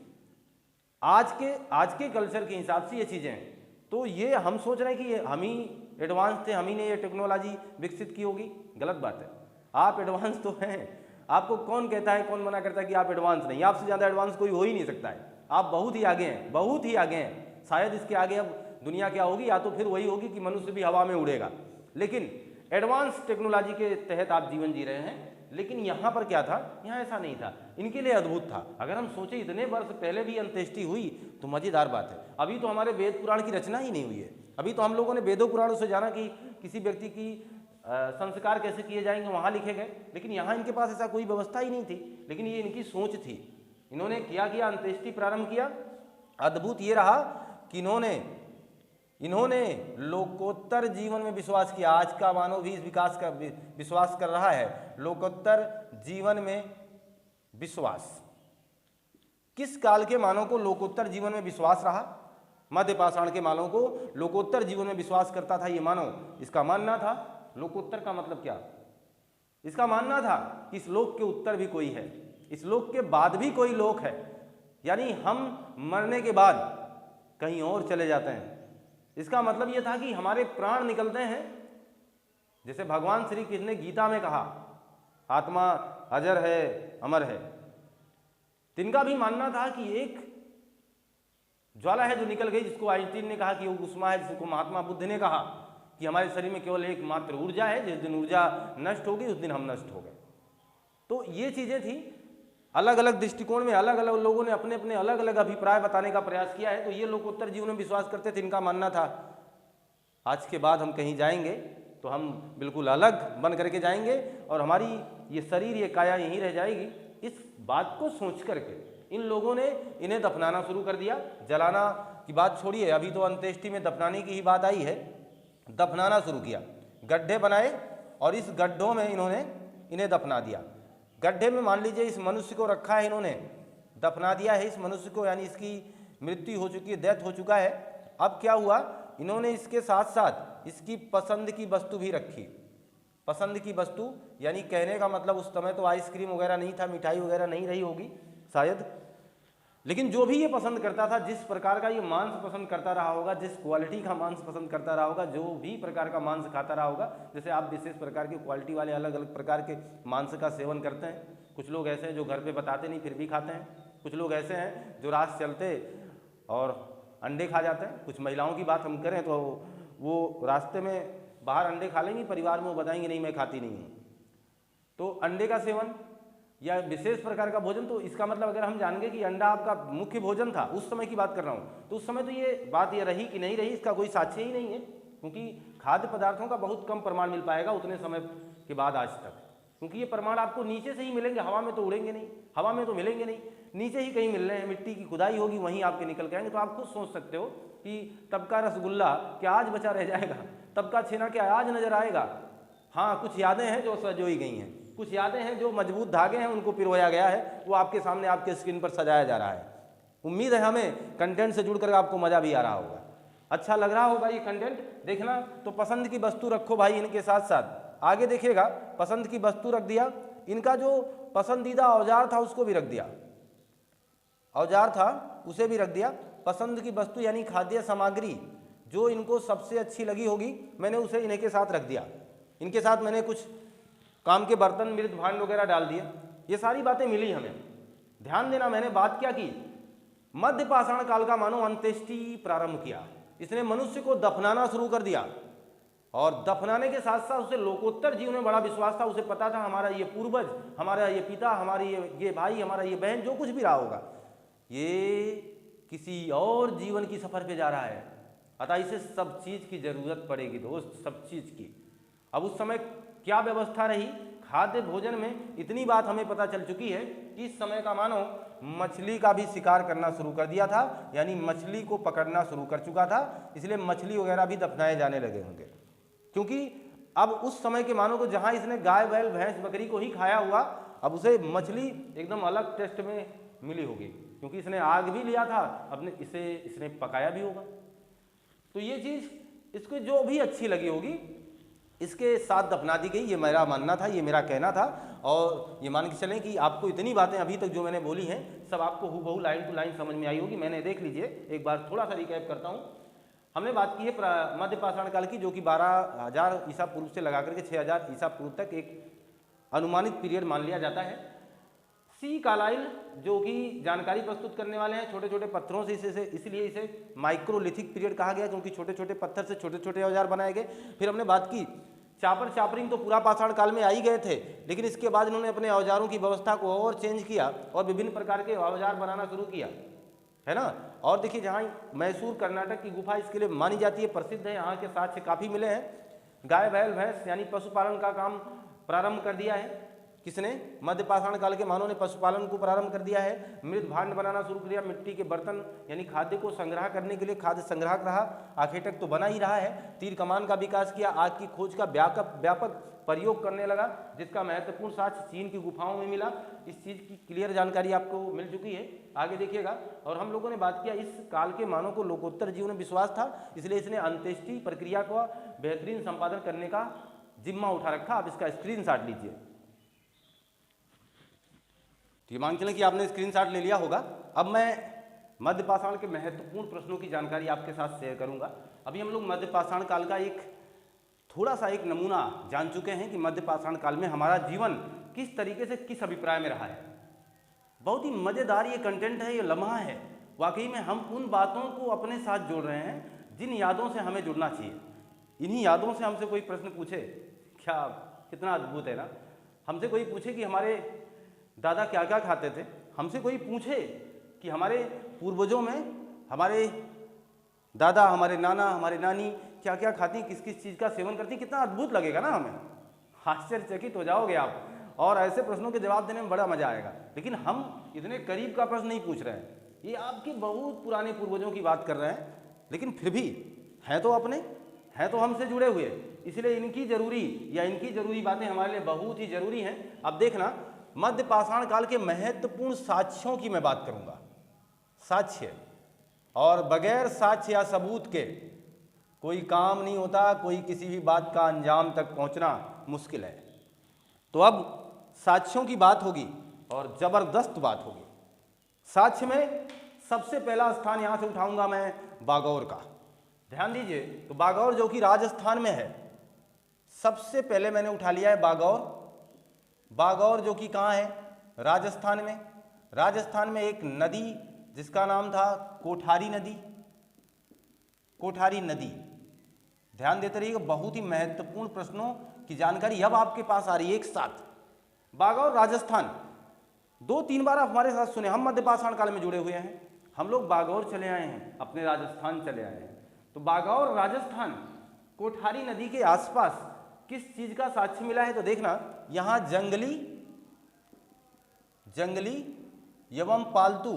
आज के कल्चर के हिसाब से ये चीज़ें हैं। तो ये हम सोच रहे हैं कि ये हम ही एडवांस थे, हम ही ने ये टेक्नोलॉजी विकसित की होगी, गलत बात है। आप एडवांस तो हैं, आपको कौन कहता है, कौन मना करता है कि आप एडवांस नहीं, आपसे ज़्यादा एडवांस कोई हो ही नहीं सकता है। आप बहुत ही आगे हैं, बहुत ही आगे हैं। शायद इसके आगे अब दुनिया क्या होगी, या तो फिर वही होगी कि मनुष्य भी हवा में उड़ेगा, लेकिन एडवांस टेक्नोलॉजी के तहत आप जीवन जी रहे हैं। लेकिन यहाँ पर क्या था, यहाँ ऐसा नहीं था, इनके लिए अद्भुत था। अगर हम सोचे इतने वर्ष पहले भी अंत्येष्टि हुई तो मज़ेदार बात है। अभी तो हमारे वेद पुराण की रचना ही नहीं हुई है, अभी तो हम लोगों ने वेदों पुराणों से जाना कि किसी व्यक्ति की संस्कार कैसे किए जाएंगे, वहाँ लिखे गए, लेकिन यहाँ इनके पास ऐसा कोई व्यवस्था ही नहीं थी। लेकिन ये इनकी सोच थी, इन्होंने क्या किया, अंत्येष्टि प्रारंभ किया। अद्भुत ये रहा कि इन्होंने लोकोत्तर जीवन में विश्वास किया। आज का मानव भी इस विकास का विश्वास कर रहा है, लोकोत्तर जीवन में विश्वास। किस काल के मानव को लोकोत्तर जीवन में विश्वास रहा? मध्य पाषाण के मानव को लोकोत्तर जीवन में विश्वास करता था ये मानव। इसका मानना था, लोकोत्तर का मतलब क्या, इसका मानना था कि इस लोक के उत्तर भी कोई है, इस लोक के बाद भी कोई लोक है, यानी हम मरने के बाद कहीं और चले जाते हैं। इसका मतलब यह था कि हमारे प्राण निकलते हैं, जैसे भगवान श्री कृष्ण ने गीता में कहा आत्मा अजर है, अमर है। तिनका भी मानना था कि एक ज्वाला है जो निकल गई, जिसको आइंस्टीन ने कहा कि वो उष्मा है, जिसको महात्मा बुद्ध ने कहा कि हमारे शरीर में केवल एक मात्र ऊर्जा है, जिस दिन ऊर्जा नष्ट होगी उस दिन हम नष्ट हो गए। तो ये चीज़ें थी, अलग अलग दृष्टिकोण में अलग अलग लोगों ने अपने अपने अलग अलग अभिप्राय बताने का प्रयास किया है। तो ये लोकोत्तर जीवन में विश्वास करते थे, इनका मानना था आज के बाद हम कहीं जाएंगे तो हम बिल्कुल अलग बन करके जाएंगे और हमारी ये शरीर, ये काया यहीं रह जाएगी। इस बात को सोच करके इन लोगों ने इन्हें दफनाना शुरू कर दिया। जलाना की बात छोड़िए, अभी तो अंत्येष्टि में दफनाने की ही बात आई है। दफनाना शुरू किया, गड्ढे बनाए और इस गड्ढों में इन्हें दफना दिया। गड्ढे में मान लीजिए इस मनुष्य को रखा है, इन्होंने दफना दिया है इस मनुष्य को, यानी इसकी मृत्यु हो चुकी है, डेथ हो चुका है। अब क्या हुआ, इन्होंने इसके साथ साथ इसकी पसंद की वस्तु भी रखी। पसंद की वस्तु यानी कहने का मतलब उस समय तो आइसक्रीम वगैरह नहीं था, मिठाई वगैरह नहीं रही होगी शायद, लेकिन जो भी ये पसंद करता था, जिस प्रकार का ये मांस पसंद करता रहा होगा, जिस क्वालिटी का मांस पसंद करता रहा होगा, जो भी प्रकार का मांस खाता रहा होगा, जैसे आप विशेष प्रकार की क्वालिटी वाले अलग अलग प्रकार के मांस का सेवन करते हैं। कुछ लोग ऐसे हैं जो घर पे बताते नहीं फिर भी खाते हैं, कुछ लोग ऐसे हैं जो रात चलते और अंडे खा जाते हैं। कुछ महिलाओं की बात हम करें तो वो रास्ते में बाहर अंडे खा लेंगी, परिवार में वो बताएंगे नहीं मैं खाती नहीं हूँ। तो अंडे का सेवन या विशेष प्रकार का भोजन, तो इसका मतलब अगर हम जानेंगे कि अंडा आपका मुख्य भोजन था, उस समय की बात कर रहा हूँ, तो उस समय तो ये बात ये रही कि नहीं रही इसका कोई साक्ष्य ही नहीं है, क्योंकि खाद्य पदार्थों का बहुत कम प्रमाण मिल पाएगा उतने समय के बाद आज तक, क्योंकि ये प्रमाण आपको नीचे से ही मिलेंगे, हवा में तो उड़ेंगे नहीं, हवा में तो मिलेंगे नहीं, नीचे ही कहीं मिल रहे हैं, मिट्टी की खुदाई होगी वहीं आपके निकल के आएंगे। तो आप खुद सोच सकते हो कि तब का रसगुल्ला क्या आज बचा रह जाएगा, तब का छेना क्या आज नजर आएगा। हाँ, कुछ यादें हैं जो सजोई गई हैं, कुछ यादें हैं जो मजबूत धागे हैं उनको पिरोया गया है, वो आपके सामने आपके स्क्रीन पर सजाया जा रहा है। उम्मीद है हमें कंटेंट से जुड़कर आपको मज़ा भी आ रहा होगा, अच्छा लग रहा होगा ये कंटेंट देखना। तो पसंद की वस्तु रखो भाई इनके साथ साथ। आगे देखिएगा, पसंद की वस्तु रख दिया, इनका जो पसंदीदा औजार था उसको भी रख दिया, औजार था उसे भी रख दिया। पसंद की वस्तु यानी खाद्य सामग्री जो इनको सबसे अच्छी लगी होगी, मैंने उसे इन्हीं के साथ रख दिया। इनके साथ मैंने कुछ काम के बर्तन, मृत भांड वगैरह डाल दिए। ये सारी बातें मिली हमें। ध्यान देना, मैंने बात क्या की, मध्य पाषाण काल का मानो अंत्येष्टि प्रारंभ किया, इसने मनुष्य को दफनाना शुरू कर दिया और दफनाने के साथ साथ उसे लोकोत्तर जीवन में बड़ा विश्वास था। उसे पता था हमारा ये पूर्वज, हमारा ये पिता, हमारी ये भाई, हमारा ये बहन, जो कुछ भी रहा होगा, ये किसी और जीवन की सफर पे जा रहा है, अतः इसे सब चीज़ की जरूरत पड़ेगी दोस्त, सब चीज़ की। अब उस समय क्या व्यवस्था रही। खाद्य भोजन में इतनी बात हमें पता चल चुकी है कि इस समय का मानव मछली का भी शिकार करना शुरू कर दिया था, यानी मछली को पकड़ना शुरू कर चुका था, इसलिए मछली वगैरह भी दफनाए जाने लगे होंगे। क्योंकि अब उस समय के मानव को जहाँ इसने गाय बैल भैंस बकरी को ही खाया हुआ, अब उसे मछली एकदम अलग टेस्ट में मिली होगी, क्योंकि इसने आग भी लिया था, अपने इसने पकाया भी होगा। तो ये चीज़ इसको जो भी अच्छी लगी होगी इसके साथ दफना दी गई, ये मेरा मानना था, ये मेरा कहना था। और ये मान के चलें कि आपको इतनी बातें अभी तक जो मैंने बोली हैं सब आपको हूबहू लाइन टू लाइन समझ में आई होगी। मैंने देख लीजिए, एक बार थोड़ा सा रिकैप करता हूँ। हमने बात की है मध्य पाषाण काल की, जो कि 12,000 ईसा पूर्व से लगा करके 6,000 ईसा पूर्व तक एक अनुमानित पीरियड मान लिया जाता है। सी कार्लाइल जो कि जानकारी प्रस्तुत करने वाले हैं छोटे छोटे पत्थरों से, इसलिए इसे माइक्रोलिथिक पीरियड कहा गया, क्योंकि छोटे छोटे पत्थर से छोटे छोटे औजार बनाए गए। फिर हमने बात की चापर चापरिंग तो पूरा पाषाण काल में आ ही गए थे, लेकिन इसके बाद इन्होंने अपने औजारों की व्यवस्था को और चेंज किया और विभिन्न प्रकार के औजार बनाना शुरू किया, है ना। और देखिए, जहाँ मैसूर कर्नाटक की गुफा इसके लिए मानी जाती है, प्रसिद्ध है, यहाँ के साक्ष्य काफ़ी मिले हैं। गाय बैल भैंस यानी पशुपालन का काम प्रारंभ कर दिया है किसने? मध्य पाषाण काल के मानव ने पशुपालन को प्रारंभ कर दिया है। मृत भांड बनाना शुरू किया, मिट्टी के बर्तन यानी खाद्य को संग्रह करने के लिए खाद्य संग्राहक रहा, आखेटक तो बना ही रहा है। तीर कमान का विकास किया, आग की खोज का व्यापक प्रयोग करने लगा, जिसका महत्वपूर्ण साक्ष्य चीन की गुफाओं में मिला। इस चीज़ की क्लियर जानकारी आपको मिल चुकी है, आगे देखिएगा। और हम लोगों ने बात किया इस काल के मानव को लोकोत्तर जीवन में विश्वास था, इसलिए इसने अंत्येष्टि प्रक्रिया को बेहतरीन संपादन करने का जिम्मा उठा रखा। आप इसका स्क्रीनशॉट लीजिए। ये मान चलें कि आपने स्क्रीनशॉट ले लिया होगा। अब मैं मध्य पाषाण के महत्वपूर्ण प्रश्नों की जानकारी आपके साथ शेयर करूंगा। अभी हम लोग मध्य पाषाण काल का थोड़ा सा एक नमूना जान चुके हैं कि मध्य पाषाण काल में हमारा जीवन किस तरीके से किस अभिप्राय में रहा है। बहुत ही मज़ेदार ये कंटेंट है, ये लम्हा है। वाकई में हम उन बातों को अपने साथ जोड़ रहे हैं जिन यादों से हमें जुड़ना चाहिए। इन्हीं यादों से हमसे कोई प्रश्न पूछे, क्या कितना अद्भुत है ना। हमसे कोई पूछे कि हमारे दादा क्या क्या खाते थे, हमसे कोई पूछे कि हमारे पूर्वजों में हमारे दादा, हमारे नाना, हमारे नानी क्या क्या खाती, किस किस चीज़ का सेवन करती, कितना अद्भुत लगेगा ना, हमें आश्चर्यचकित हो जाओगे आप। और ऐसे प्रश्नों के जवाब देने में बड़ा मजा आएगा। लेकिन हम इतने करीब का प्रश्न नहीं पूछ रहे हैं, ये आपके बहुत पुराने पूर्वजों की बात कर रहे हैं, लेकिन फिर भी हैं तो अपने, हैं तो हमसे जुड़े हुए, इसलिए इनकी जरूरी बातें हमारे लिए बहुत ही जरूरी हैं। अब देखना, मध्य पाषाण काल के महत्वपूर्ण साक्ष्यों की मैं बात करूंगा। साक्ष्य, और बगैर साक्ष्य या सबूत के कोई काम नहीं होता, कोई किसी भी बात का अंजाम तक पहुंचना मुश्किल है। तो अब साक्ष्यों की बात होगी और जबरदस्त बात होगी। साक्ष्य में सबसे पहला स्थान यहां से उठाऊंगा मैं बागौर का। ध्यान दीजिए, तो बागौर जो कि राजस्थान में है, सबसे पहले मैंने उठा लिया है बागौर। बागौर जो कि कहाँ है? राजस्थान में। राजस्थान में एक नदी जिसका नाम था कोठारी नदी। कोठारी नदी, ध्यान देते रहिएगा, बहुत ही महत्वपूर्ण प्रश्नों की जानकारी अब आपके पास आ रही है एक साथ। बागौर राजस्थान, 2-3 बार आप हमारे साथ सुने, हम मध्य पाषाण काल में जुड़े हुए हैं, हम लोग बागौर चले आए हैं, अपने राजस्थान चले आए हैं। तो बागौर राजस्थान, कोठारी नदी के आसपास किस चीज का साक्ष्य मिला है? तो देखना, यहां जंगली एवं पालतू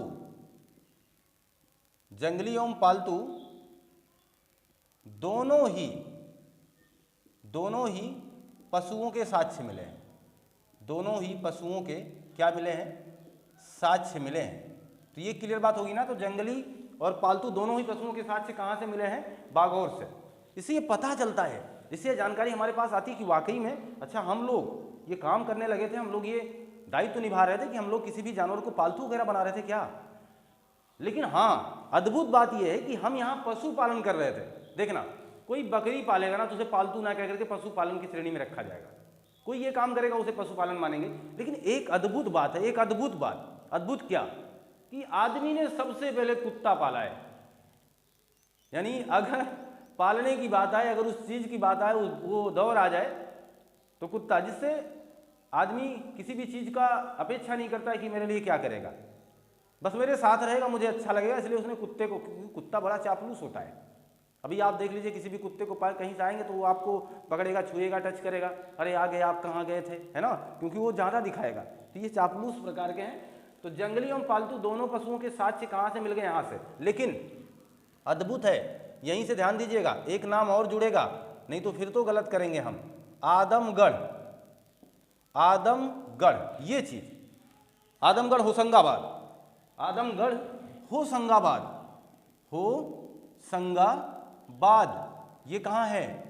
दोनों ही पशुओं के साक्ष्य मिले हैं। दोनों ही पशुओं के क्या मिले हैं? साक्ष्य मिले हैं। तो ये क्लियर बात होगी ना। तो जंगली और पालतू दोनों ही पशुओं के साक्ष्य कहाँ से मिले हैं? बागौर से। इससे ये पता चलता है, इससे जानकारी हमारे पास आती है कि वाकई में अच्छा हम लोग ये काम करने लगे थे, हम लोग ये दायित्व निभा रहे थे कि हम लोग किसी भी जानवर को पालतू वगैरह बना रहे थे क्या। लेकिन हाँ, अद्भुत बात यह है कि हम यहाँ पशुपालन कर रहे थे। देखना, कोई बकरी पालेगा ना तो उसे पालतू ना कह करके पशुपालन की श्रेणी में रखा जाएगा। कोई ये काम करेगा उसे पशुपालन मानेंगे। लेकिन एक अद्भुत बात है, एक अद्भुत बात, अद्भुत क्या, कि आदमी ने सबसे पहले कुत्ता पाला है। यानी अगर पालने की बात आए, अगर उस चीज की बात आए, वो दौर आ जाए तो कुत्ता, जिससे आदमी किसी भी चीज का अपेक्षा नहीं करता है कि मेरे लिए क्या करेगा, बस मेरे साथ रहेगा, मुझे अच्छा लगेगा, इसलिए उसने कुत्ते को, क्योंकि कुत्ता बड़ा चापलूस होता है, अभी आप देख लीजिए, किसी भी कुत्ते को कहीं से आएंगे तो वो आपको पकड़ेगा, छुएगा, टच करेगा, अरे आ गए आप, कहाँ गए थे, है ना, क्योंकि वो ज़्यादा दिखाएगा। तो ये चापलूस प्रकार के हैं। तो जंगली एवं पालतू दोनों पशुओं के साक्ष्य कहाँ से मिल गए? यहाँ से। लेकिन अद्भुत है, यहीं से ध्यान दीजिएगा, एक नाम और जुड़ेगा, नहीं तो फिर तो गलत करेंगे हम। आदमगढ़, आदमगढ़ ये चीज, आदमगढ़ होशंगाबाद, आदमगढ़ होशंगाबाद, होशंगाबाद ये कहाँ है?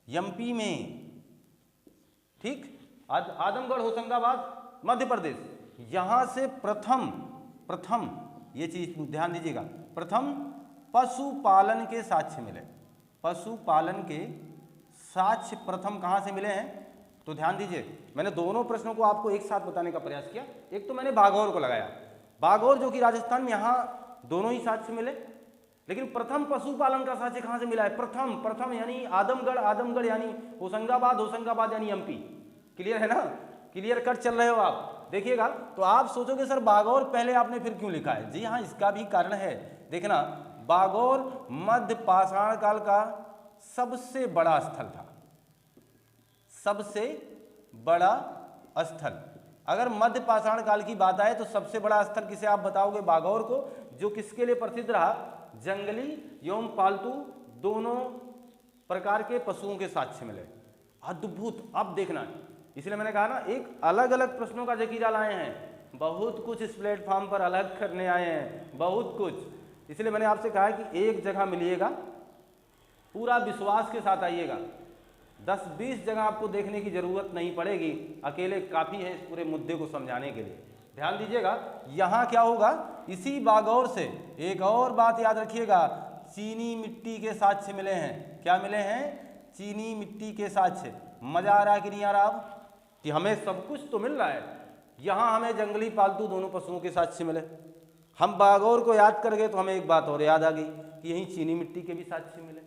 एमपी में, ठीक। आदमगढ़ होशंगाबाद मध्य प्रदेश। यहां से प्रथम ये चीज ध्यान दीजिएगा, प्रथम पशुपालन के साक्ष्य मिले। पशुपालन के साक्ष्य प्रथम कहां से मिले हैं? तो ध्यान दीजिए, मैंने दोनों प्रश्नों को आपको एक साथ बताने का प्रयास किया। एक तो मैंने बागौर को लगाया, बागौर जो कि राजस्थान में, यहां दोनों ही साक्ष्य मिले। लेकिन प्रथम पशुपालन का साक्ष्य कहां से मिला है? प्रथम यानी आदमगढ़, आदमगढ़ यानी होशंगाबाद, होशंगाबाद यानी एमपी। क्लियर है ना? क्लियर कट चल रहे हो आप? देखिएगा तो आप सोचोगे सर बागौर पहले आपने फिर क्यों लिखा है? जी हाँ, इसका भी कारण है। देखना, बागौर मध्य पाषाण काल का सबसे बड़ा स्थल था, सबसे बड़ा स्थल। अगर मध्य पाषाण काल की बात आए तो सबसे बड़ा स्थल किसे आप बताओगे? बागौर को, जो किसके लिए प्रसिद्ध रहा? जंगली एवं पालतू दोनों प्रकार के पशुओं के साक्ष्य मिले। अद्भुत। अब देखना, इसलिए मैंने कहा ना, एक अलग अलग प्रश्नों का जकीरा लाए हैं, बहुत कुछ इस प्लेटफॉर्म पर अलग करने आए हैं, बहुत कुछ। इसलिए मैंने आपसे कहा कि एक जगह मिलिएगा, पूरा विश्वास के साथ आइएगा, 10-20 जगह आपको देखने की जरूरत नहीं पड़ेगी, अकेले काफ़ी है इस पूरे मुद्दे को समझाने के लिए। ध्यान दीजिएगा, यहाँ क्या होगा, इसी बागौर से एक और बात याद रखिएगा, चीनी मिट्टी के साक्ष्य मिले हैं। क्या मिले हैं? चीनी मिट्टी के साक्ष्य। मजा आ रहा है कि नहीं आ रहा? अब कि हमें सब कुछ तो मिल रहा है, यहाँ हमें जंगली पालतू दोनों पशुओं के साक्ष्य मिले। हम बागौर को याद कर गए तो हमें एक बात और याद आ गई कि यहीं चीनी मिट्टी के भी साक्ष्य मिले।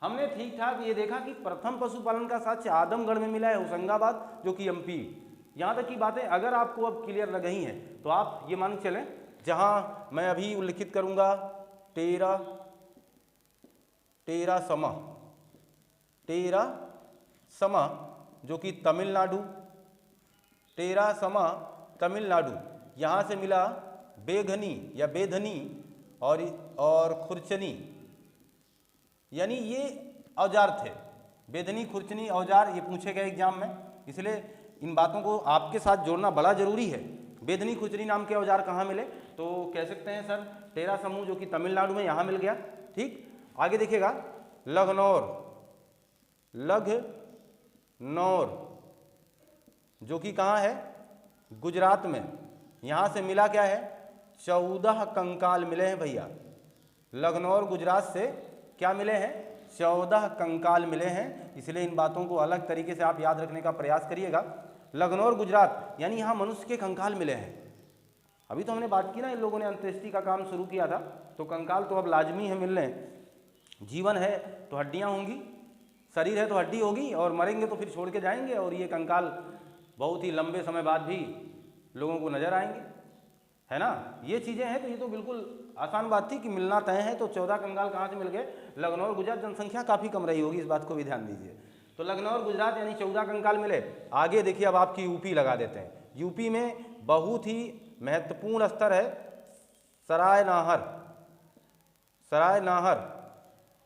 हमने ठीक ठाक ये देखा कि प्रथम पशुपालन का साक्ष्य आदमगढ़ में मिला है, होशंगाबाद जो कि एमपी। यहाँ तक की बातें अगर आपको अब क्लियर लग गई हैं तो आप ये मान चलें, जहाँ मैं अभी उल्लिखित करूँगा टेरासमा जो कि तमिलनाडु, टेरासमा तमिलनाडु, यहाँ से मिला बेघनी या बेधनी और खुरचनी, यानी ये औजार थे। बेधनी, खुरचनी औजार ये पूछे गए एग्जाम में, इसलिए इन बातों को आपके साथ जोड़ना बड़ा जरूरी है। बेधनी खुरचनी नाम के औजार कहाँ मिले? तो कह सकते हैं सर टेरा समूह जो कि तमिलनाडु में, यहाँ मिल गया। ठीक, आगे देखिएगा, लखनौर जो कि कहाँ है? गुजरात में। यहाँ से मिला क्या है? 14 कंकाल मिले हैं भैया। लखनौर गुजरात से क्या मिले हैं? 14 कंकाल मिले हैं। इसलिए इन बातों को अलग तरीके से आप याद रखने का प्रयास करिएगा। लखनौर गुजरात यानी यहाँ मनुष्य के कंकाल मिले हैं। अभी तो हमने बात की ना, इन लोगों ने अंत्येष्टि का काम शुरू किया था, तो कंकाल तो अब लाजमी है मिलने। जीवन है तो हड्डियाँ होंगी, शरीर है तो हड्डी होगी, और मरेंगे तो फिर छोड़ के जाएंगे, और ये कंकाल बहुत ही लंबे समय बाद भी लोगों को नजर आएंगे, है ना। ये चीज़ें हैं, तो ये तो बिल्कुल आसान बात थी कि मिलना तय है। तो 14 कंकाल कहाँ से मिल गए? लखनऊ गुजरात। जनसंख्या काफ़ी कम रही होगी, इस बात को भी ध्यान दीजिए। तो लखनऊ गुजरात यानी 14 कंकाल मिले। आगे देखिए, अब आपकी यूपी लगा देते हैं। यूपी में बहुत ही महत्वपूर्ण स्तर है सरायनाहर,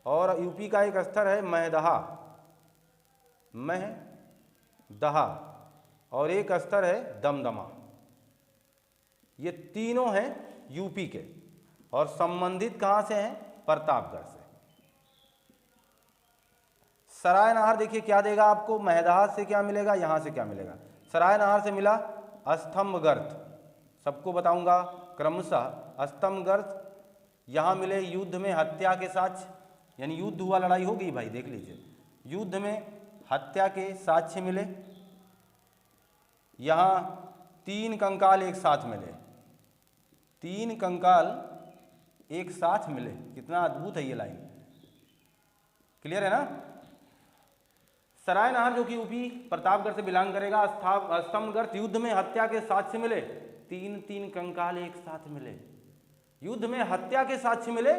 और यूपी का एक स्तर है महदहा, और एक स्तर है दमदमा। ये तीनों हैं यूपी के, और संबंधित कहाँ से हैं? प्रतापगढ़ से। सरायनहार देखिए क्या देगा आपको, महदहा से क्या मिलेगा, यहाँ से क्या मिलेगा? सरायनहार से मिला स्तंभगर्त, सबको बताऊंगा क्रमशः। स्तंभगर्त यहाँ मिले युद्ध में हत्या के साक्ष्य, यानी युद्ध हुआ, लड़ाई होगी भाई, देख लीजिए, युद्ध में हत्या के साक्ष्य मिले। यहाँ 3 कंकाल एक साथ मिले, 3 कंकाल एक साथ मिले। कितना अद्भुत है ये लाइन, क्लियर है ना। सरायनहार जो कि यूपी प्रतापगढ़ से बिलोंग करेगा। स्तंभगर्त युद्ध में हत्या के साक्ष्य मिले, 3 कंकाल एक साथ मिले। युद्ध में हत्या के साक्ष्य मिले,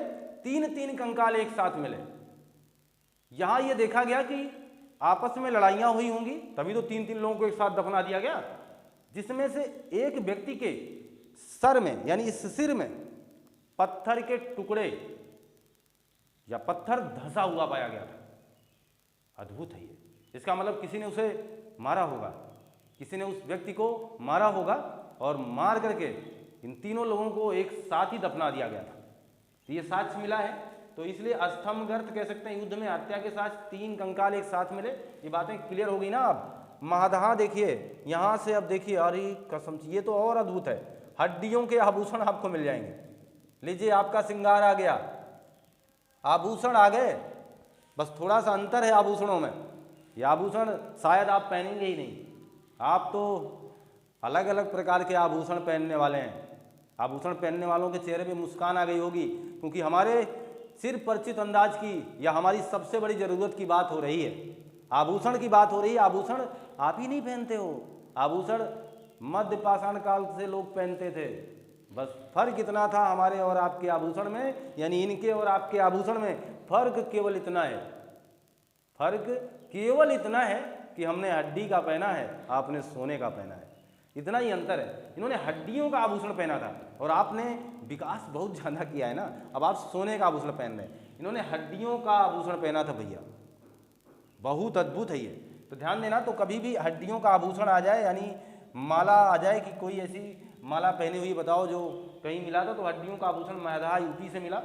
3 कंकाल एक साथ मिले। यहाँ ये देखा गया कि आपस में लड़ाइयाँ हुई होंगी, तभी तो 3-3 लोगों को एक साथ दफना दिया गया, जिसमें से एक व्यक्ति के सर में यानी इस सिर में पत्थर के टुकड़े या पत्थर धंसा हुआ पाया गया था। अद्भुत है ये। इसका मतलब किसी ने उसे मारा होगा, किसी ने उस व्यक्ति को मारा होगा और मार करके इन तीनों लोगों को एक साथ ही दफना दिया गया था। तो ये साक्ष्य मिला है, तो इसलिए स्तंभगर्त कह सकते हैं, युद्ध में हत्या के साथ 3 कंकाल एक साथ मिले। ये बातें क्लियर हो गई ना। अब महादहा देखिए, यहाँ से अब देखिए, अरे कसम, ये तो और अद्भुत है। हड्डियों के आभूषण आपको मिल जाएंगे। लीजिए, आपका श्रृंगार आ गया, आभूषण आ गए, बस थोड़ा सा अंतर है आभूषणों में। ये आभूषण शायद आप पहनेंगे ही नहीं, आप तो अलग अलग प्रकार के आभूषण पहनने वाले हैं। आभूषण पहनने वालों के चेहरे पे मुस्कान आ गई होगी, क्योंकि हमारे सिर परिचित अंदाज की या हमारी सबसे बड़ी ज़रूरत की बात हो रही है, आभूषण की बात हो रही है। आभूषण आप ही नहीं पहनते हो, आभूषण मध्य पाषाण काल से लोग पहनते थे। बस फर्क इतना था हमारे और आपके आभूषण में, यानी इनके और आपके आभूषण में फर्क केवल इतना है, फर्क केवल इतना है कि हमने हड्डी का पहना है, आपने सोने का पहना है। इतना ही अंतर है। इन्होंने हड्डियों का आभूषण पहना था और आपने विकास बहुत ज़्यादा किया है ना, अब आप सोने का आभूषण पहन रहे हैं। इन्होंने हड्डियों का आभूषण पहना था भैया, बहुत अद्भुत है ये। तो ध्यान देना, तो कभी भी हड्डियों का आभूषण आ जाए, यानी माला आ जाए कि कोई ऐसी माला पहनी हुई बताओ जो कहीं मिला था, तो हड्डियों का आभूषण मैदा यूपी से मिला।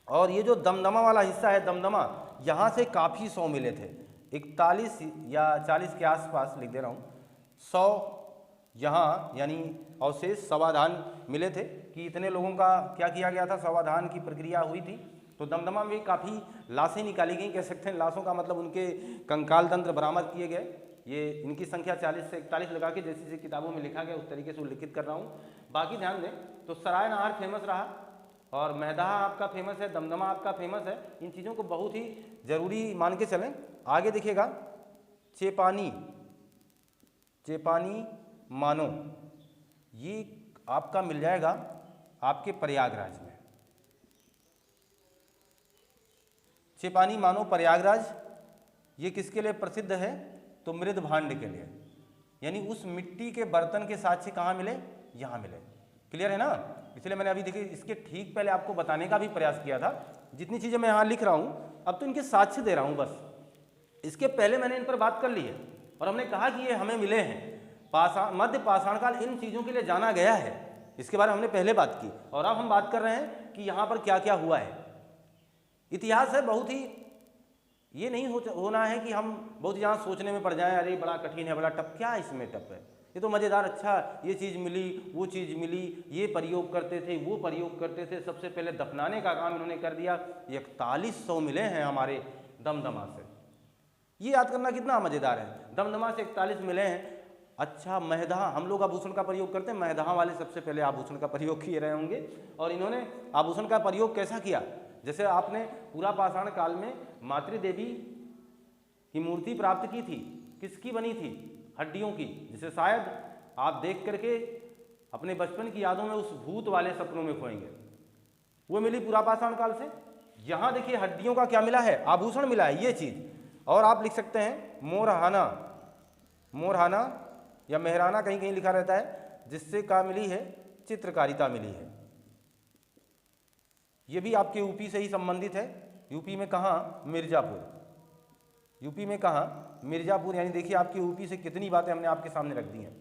और ये जो दमदमा वाला हिस्सा है, दमदमा, यहाँ से काफ़ी 100 मिले थे, 41 या 40 के आसपास लिख दे रहा हूँ, 100 यहाँ यानी अवशेष समाधान मिले थे कि इतने लोगों का क्या किया गया था, समाधान की प्रक्रिया हुई थी। तो दमदमा में काफ़ी लाशें निकाली गई, कह सकते हैं लाशों का मतलब उनके कंकाल तंत्र बरामद किए गए। ये इनकी संख्या 40 से 41 लगा के जैसी जैसी किताबों में लिखा गया उस तरीके से उल्लिखित कर रहा हूँ। बाकी ध्यान दें तो सराय नहार फेमस रहा और मैदाहा आपका फेमस है, दमदमा आपका फेमस है। इन चीज़ों को बहुत ही ज़रूरी मान के चलें। आगे देखिएगा, चेपानी, चेपानी मानो, ये आपका मिल जाएगा आपके प्रयागराज में। चेपानी मानो प्रयागराज, ये किसके लिए प्रसिद्ध है, तो मृद भांड के लिए, यानी उस मिट्टी के बर्तन के साक्ष्य कहाँ मिले, यहाँ मिले। क्लियर है ना। इसलिए मैंने अभी देखिए इसके ठीक पहले आपको बताने का भी प्रयास किया था। जितनी चीज़ें मैं यहाँ लिख रहा हूँ अब तो इनके साक्ष्य दे रहा हूँ बस, इसके पहले मैंने इन पर बात कर ली है और हमने कहा कि ये हमें मिले हैं। मध्य पाषाण काल इन चीज़ों के लिए जाना गया है, इसके बारे में हमने पहले बात की और अब हम बात कर रहे हैं कि यहाँ पर क्या क्या हुआ है। इतिहास है बहुत ही, ये नहीं होना है कि हम बहुत यहाँ सोचने में पड़ जाएं, अरे बड़ा कठिन है, बड़ा टफ, क्या इसमें टफ है, ये तो मज़ेदार, अच्छा ये चीज़ मिली, वो चीज़ मिली, ये प्रयोग करते थे, वो प्रयोग करते थे। सबसे पहले दफनाने का काम इन्होंने कर दिया। 4100 मिले हैं हमारे दमदमा से, ये याद करना कितना मज़ेदार है। दमदमा से 41 मिले हैं। अच्छा, महदहा, हम लोग आभूषण का प्रयोग करते हैं, महदहा वाले सबसे पहले आभूषण का प्रयोग किए रहे होंगे। और इन्होंने आभूषण का प्रयोग कैसा किया, जैसे आपने पूरा पाषाण काल में मातृ देवी की मूर्ति प्राप्त की थी, किसकी बनी थी, हड्डियों की, जिसे शायद आप देख करके अपने बचपन की यादों में उस भूत वाले सपनों में खोएंगे, वो मिली पूरा पाषाण काल से। यहाँ देखिए हड्डियों का क्या मिला है, आभूषण मिला है, ये चीज़। और आप लिख सकते हैं मोरहाना, मोरहाना या मेहराना कहीं कहीं लिखा रहता है, जिससे क्या मिली है, चित्रकारिता मिली है। ये भी आपके यूपी से ही संबंधित है। यूपी में कहाँ, मिर्ज़ापुर, यूपी में कहाँ, मिर्ज़ापुर। यानी देखिए आपकी यूपी से कितनी बातें हमने आपके सामने रख दी हैं।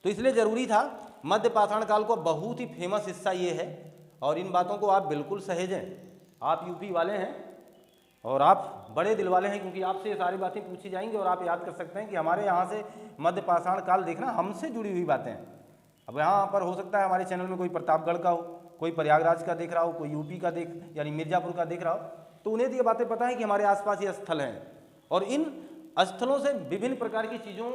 तो इसलिए ज़रूरी था, मध्य पाषाण काल को बहुत ही फेमस हिस्सा ये है और इन बातों को आप बिल्कुल सहेजें। आप यूपी वाले हैं और आप बड़े दिल वाले हैं, क्योंकि आपसे ये सारी बातें पूछी जाएंगी और आप याद कर सकते हैं कि हमारे यहाँ से मध्य पाषाण काल देखना हमसे जुड़ी हुई बातें हैं। अब यहाँ पर हो सकता है हमारे चैनल में कोई प्रतापगढ़ का हो, कोई प्रयागराज का देख रहा हो, कोई यूपी का देख यानी मिर्ज़ापुर का देख रहा हो, तो उन्हें तो ये बातें पता है कि हमारे आसपास ये स्थल हैं और इन स्थलों से विभिन्न प्रकार की चीज़ों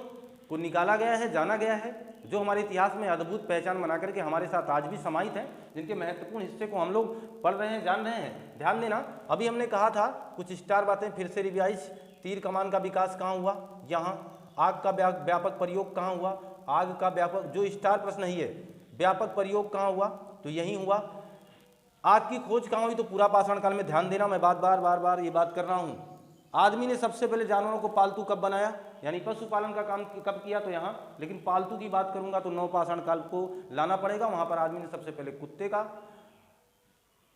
को निकाला गया है, जाना गया है, जो हमारे इतिहास में अद्भुत पहचान बना करके हमारे साथ आज भी समाहित हैं, जिनके महत्वपूर्ण हिस्से को हम लोग पढ़ रहे हैं, जान रहे हैं। ध्यान देना, अभी हमने कहा था कुछ स्टार बातें फिर से रिवाइज। तीर कमान का विकास कहाँ हुआ, यहाँ। आग का व्यापक प्रयोग कहाँ हुआ, आग का व्यापक, जो स्टार प्रश्न ही है, व्यापक प्रयोग कहाँ हुआ, तो यहीं हुआ। आग की खोज कहाँ हुई? तो पूरा पाषाण काल में। ध्यान देना, मैं बार बार ये बात कर रहा हूँ। आदमी ने सबसे पहले जानवरों को पालतू कब बनाया, यानी पशुपालन का काम कब किया? तो यहाँ। लेकिन पालतू की बात करूंगा तो नवपाषाण काल को लाना पड़ेगा। वहां पर आदमी ने सबसे पहले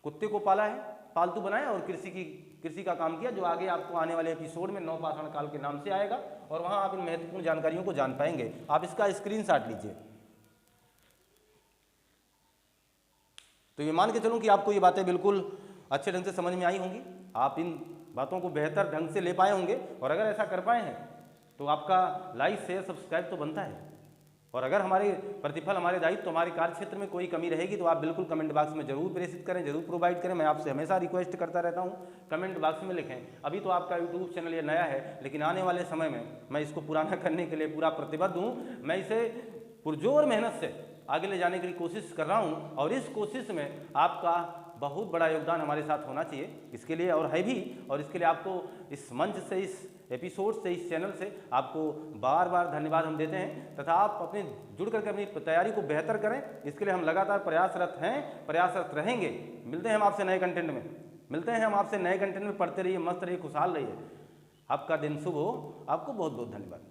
कुत्ते को पाला है, पालतू बनाया और कृषि का काम किया, जो आगे आपको आने वाले एपिसोड में नवपाषाण काल के नाम से आएगा और वहां आप इन महत्वपूर्ण जानकारियों को जान पाएंगे। आप इसका स्क्रीनशॉट लीजिए। तो ये मान के चलूं कि आपको ये बातें बिल्कुल अच्छे ढंग से समझ में आई होंगी, आप इन बातों को बेहतर ढंग से ले पाए होंगे। और अगर ऐसा कर पाए हैं तो आपका लाइक शेयर सब्सक्राइब तो बनता है। और अगर हमारे प्रतिफल, हमारे दायित्व, हमारे कार्य क्षेत्र में कोई कमी रहेगी तो आप बिल्कुल कमेंट बॉक्स में जरूर प्रेषित करें, जरूर प्रोवाइड करें। मैं आपसे हमेशा रिक्वेस्ट करता रहता हूं, कमेंट बॉक्स में लिखें। अभी तो आपका यूट्यूब चैनल ये नया है, लेकिन आने वाले समय में मैं इसको पुराना करने के लिए पूरा प्रतिबद्ध हूँ। मैं इसे पुरजोर मेहनत से आगे ले जाने के लिए कोशिश कर रहा हूँ और इस कोशिश में आपका बहुत बड़ा योगदान हमारे साथ होना चाहिए, इसके लिए और है भी। और इसके लिए आपको इस मंच से, इस एपिसोड से, इस चैनल से आपको बार बार धन्यवाद हम देते हैं। तथा आप अपने जुड़ करके अपनी तैयारी को बेहतर करें, इसके लिए हम लगातार प्रयासरत हैं, प्रयासरत रहेंगे। मिलते हैं हम आपसे नए कंटेंट में, मिलते हैं हम आपसे नए कंटेंट में। पढ़ते रहिए, मस्त रहिए, खुशहाल रहिए। आपका दिन शुभ हो। आपको बहुत बहुत धन्यवाद।